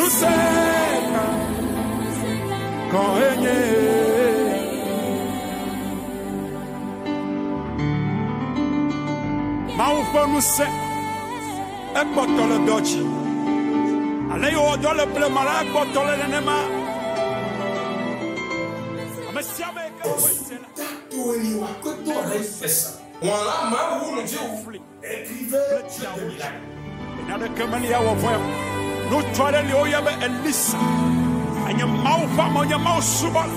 Nuseka Kohenye Maufo nuse Ekbotole dochi Aleyo odole plemala ekbotole nenema Amesiame ekawesela Tueliwa koto refesa Wala ma wulu jiu Ekrive Nada kamali ya wafaya No twale li oyabe Elisa Anya maufa monya mausubal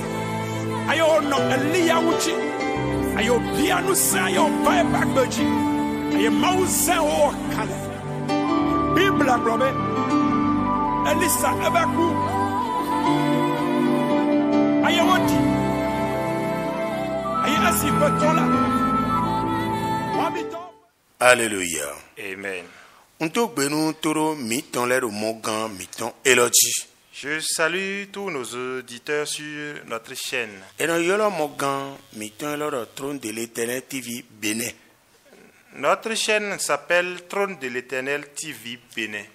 Ayo no Elia uchi Ayo pianu sa ayo bae bakbeji Ayo mause o kale Bibla brobe Elisa ebaku Ayo wati Ayo asi betola Wabito Alléluia. Amen. Je salue tous nos auditeurs sur notre chaîne. Notre chaîne s'appelle Trône de l'Éternel TV Bénin.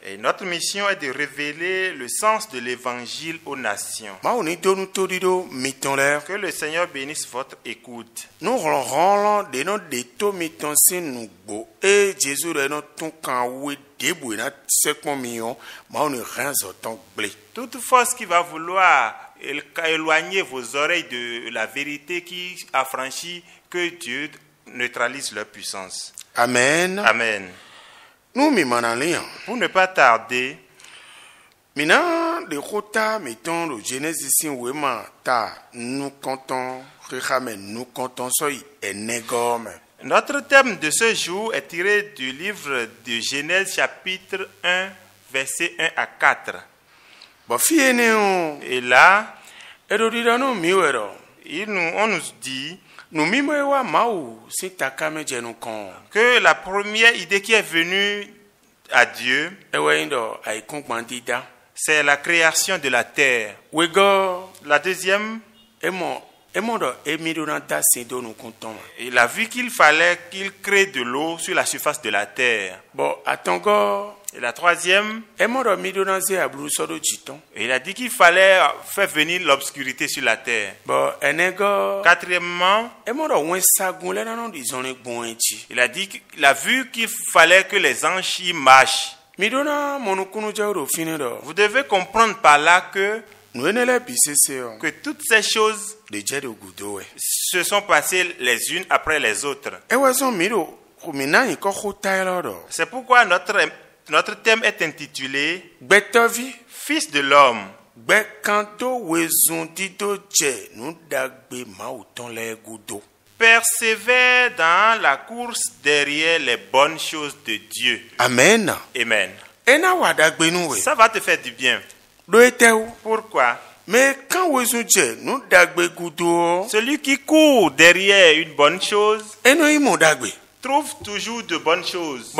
Et notre mission est de révéler le sens de l'évangile aux nations. Que le Seigneur bénisse votre écoute. Toute force qui va vouloir éloigner vos oreilles de la vérité qui affranchit, que Dieu neutralise leur puissance. Amen. Amen. Nous m'y Pour ne pas tarder, maintenant, le Rota, mettons le Genesis, nous comptons, nous comptons, notre thème de ce jour est tiré du livre de Genèse chapitre 1, versets 1 à 4. Et là, on nous dit que la première idée qui est venue à Dieu, c'est la création de la terre. La deuxième, il a vu qu'il fallait qu'il crée de l'eau sur la surface de la terre. Et la troisième, il a dit qu'il fallait faire venir l'obscurité sur la terre. Quatrièmement, il a dit qu'il a vu qu'il fallait que les anges y marchent. Vous devez comprendre par là que toutes ces choses se sont passées les unes après les autres. C'est pourquoi notre thème est intitulé Fils de l'homme. Persévère dans la course derrière les bonnes choses de Dieu. Amen. Amen. Ça va te faire du bien. Pourquoi? Mais quand celui qui court derrière une bonne chose trouve toujours de bonnes choses.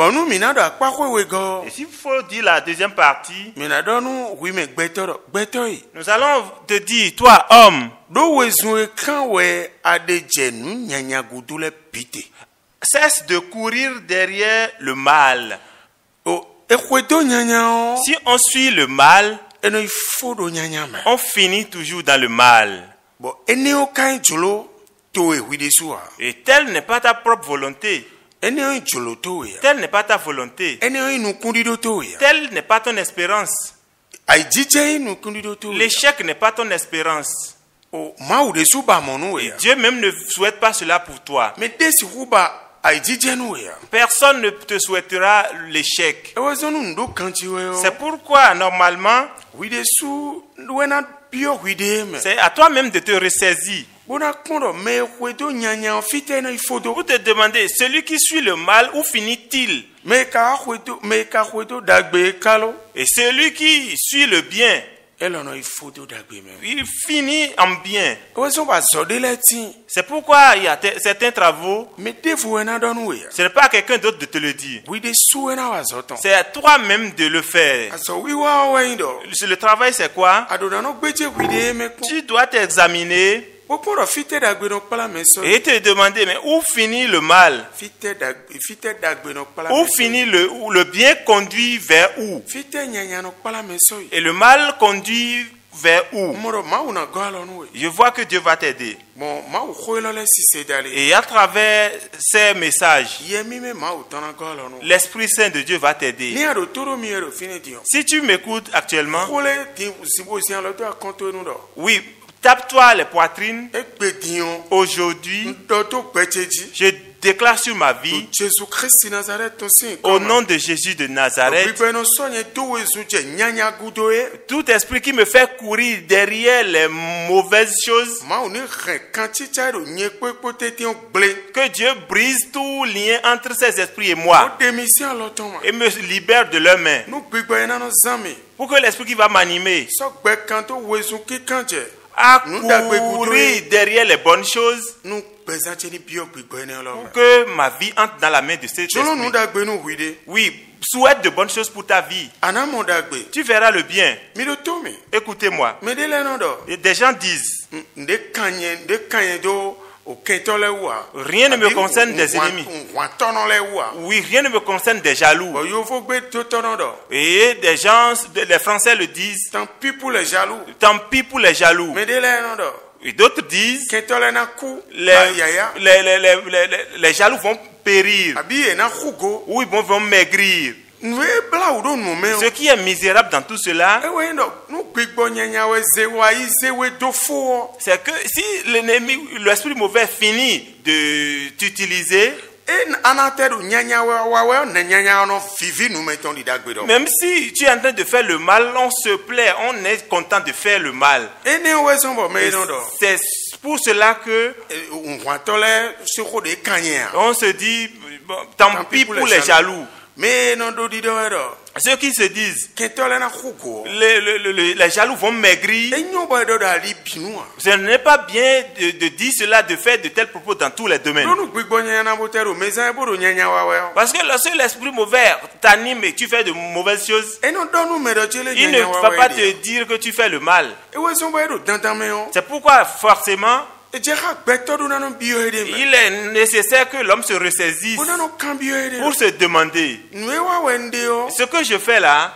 Et s'il faut dire la deuxième partie, nous allons te dire, toi homme, cesse de courir derrière le mal. Si on suit le mal, on finit toujours dans le mal. Et telle n'est pas ta propre volonté. Telle n'est pas ta volonté. Telle n'est pas ton espérance. L'échec n'est pas ton espérance. Dieu même ne souhaite pas cela pour toi. Personne ne te souhaitera l'échec. C'est pourquoi normalement c'est à toi-même de te ressaisir. Pour te demander, celui qui suit le mal, où finit-il? Et celui qui suit le bien, il finit en bien. C'est pourquoi il y a certains travaux, ce n'est pas à quelqu'un d'autre de te le dire. C'est à toi-même de le faire. Le travail, c'est quoi? Tu dois t'examiner Et te demander, mais où finit le mal? Où finit le bien conduit vers où? Et le mal conduit vers où? Je vois que Dieu va t'aider. Et à travers ces messages, l'Esprit Saint de Dieu va t'aider. Si tu m'écoutes actuellement, oui, tape-toi les poitrines. Aujourd'hui, je déclare sur ma vie, au nom de Jésus de Nazareth, tout esprit qui me fait courir derrière les mauvaises choses, que Dieu brise tout lien entre ces esprits et moi et me libère de leurs mains, pour que l'esprit qui va m'animer à courir derrière les bonnes choses, pour que ma vie entre dans la main de cet esprit. Oui, souhaite de bonnes choses pour ta vie. Tu verras le bien. Écoutez-moi. Des gens disent, rien ne me concerne des ennemis. Oui, rien ne me concerne des jaloux. Et des gens, les Français le disent, tant pis pour les jaloux. Tant pis pour les jaloux. Et d'autres disent, les jaloux vont périr. Oui, vont maigrir. Ce qui est misérable dans tout cela, c'est que si l'ennemi, l'esprit mauvais finit de t'utiliser, même si tu es en train de faire le mal, on se plaît, on est content de faire le mal. C'est pour cela que on se dit, tant pis pour les jaloux. Ceux qui se disent, les jaloux vont maigrir. Ce n'est pas bien de dire cela, de faire de tels propos dans tous les domaines. Parce que lorsque l'esprit mauvais t'anime et tu fais de mauvaises choses, il ne va pas te dire que tu fais le mal. C'est pourquoi forcément, il est nécessaire que l'homme se ressaisisse pour se demander, ce que je fais là,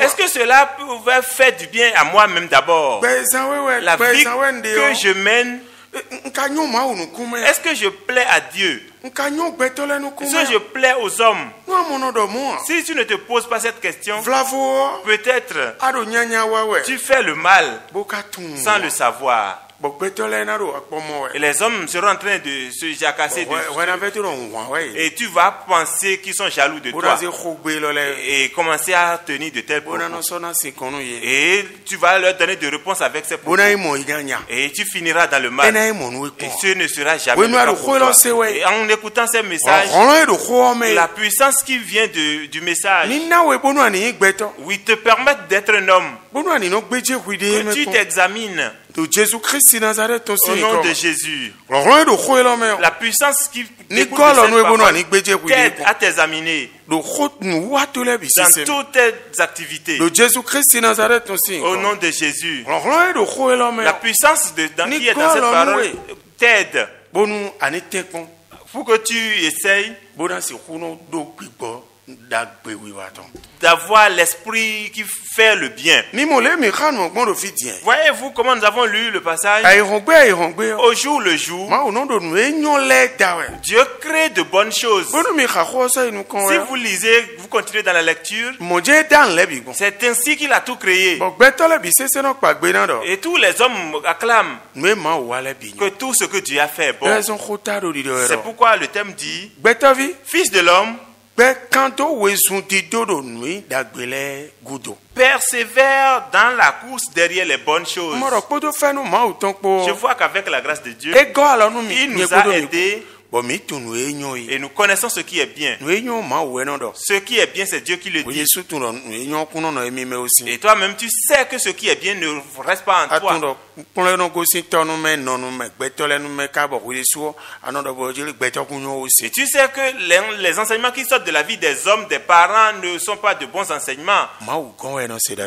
est-ce que cela pouvait faire du bien à moi-même d'abord? La vie que je mène, est-ce que je plais à Dieu? Est-ce que je plais aux hommes? Si tu ne te poses pas cette question, peut-être tu fais le mal sans le savoir. Et les hommes seront en train de se jacasser dessus. Et tu vas penser qu'ils sont jaloux de toi et commencer à tenir de tels propos. Et tu vas leur donner des réponses avec ces propos. Et tu finiras dans le mal. Et ce ne sera jamais le cas pour toi. Et en écoutant ces messages, la puissance qui vient du message, oui, te permet d'être un homme. Que tu t'examines. Au nom de Jésus. La puissance qui découle de cette parole t'aide à t'examiner dans toutes tes activités. Au nom de Jésus. La puissance qui est dans cette parole t'aide pour que tu essayes d'avoir l'esprit qui fait le bien. Voyez-vous comment nous avons lu le passage? Au jour le jour, Dieu crée de bonnes choses. Si vous lisez, vous continuez dans la lecture, c'est ainsi qu'il a tout créé. Et tous les hommes acclament que tout ce que Dieu a fait est bon. C'est pourquoi le thème dit, Fils de l'homme, persévère dans la course derrière les bonnes choses. Je vois qu'avec la grâce de Dieu, il nous a aidés Et nous connaissons ce qui est bien. Ce qui est bien, c'est Dieu qui le dit. Et toi-même, tu sais que ce qui est bien ne reste pas en toi. Et tu sais que les enseignements qui sortent de la vie des hommes, des parents, ne sont pas de bons enseignements.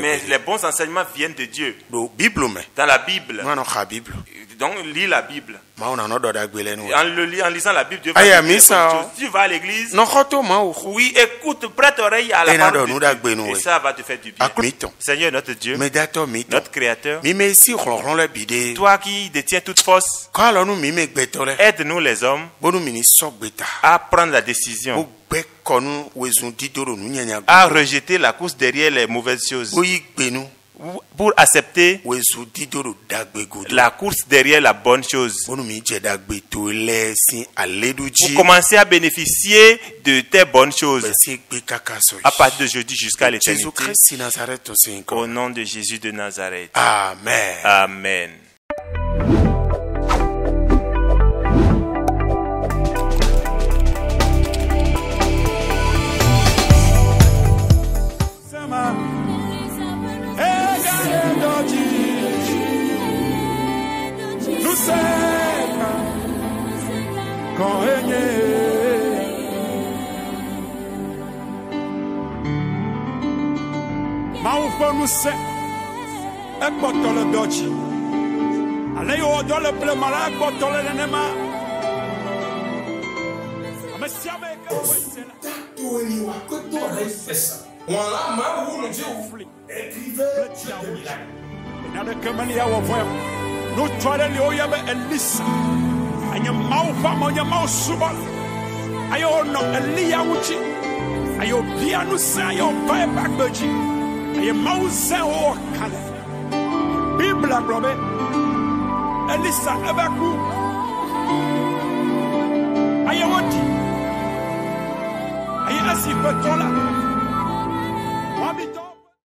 Mais les bons enseignements viennent de Dieu. Dans la Bible. Donc, lis la Bible. En lisant la Bible, Dieu va te dire, tu vas à l'église. Oui, écoute, prête oreille à la parole de Dieu. Et ça va te faire du bien. Seigneur notre Dieu, notre Créateur, toi qui détiens toute force, aide-nous les hommes à prendre la décision, à rejeter la course derrière les mauvaises choses, pour accepter la course derrière la bonne chose, pour commencer à bénéficier de tes bonnes choses à partir de jeudi jusqu'à l'éternité. Au nom de Jésus de Nazareth. Amen. Amen. Nous sommes aye mauze o kale Bible robe Elisa ebaku aye wodi aye asipetola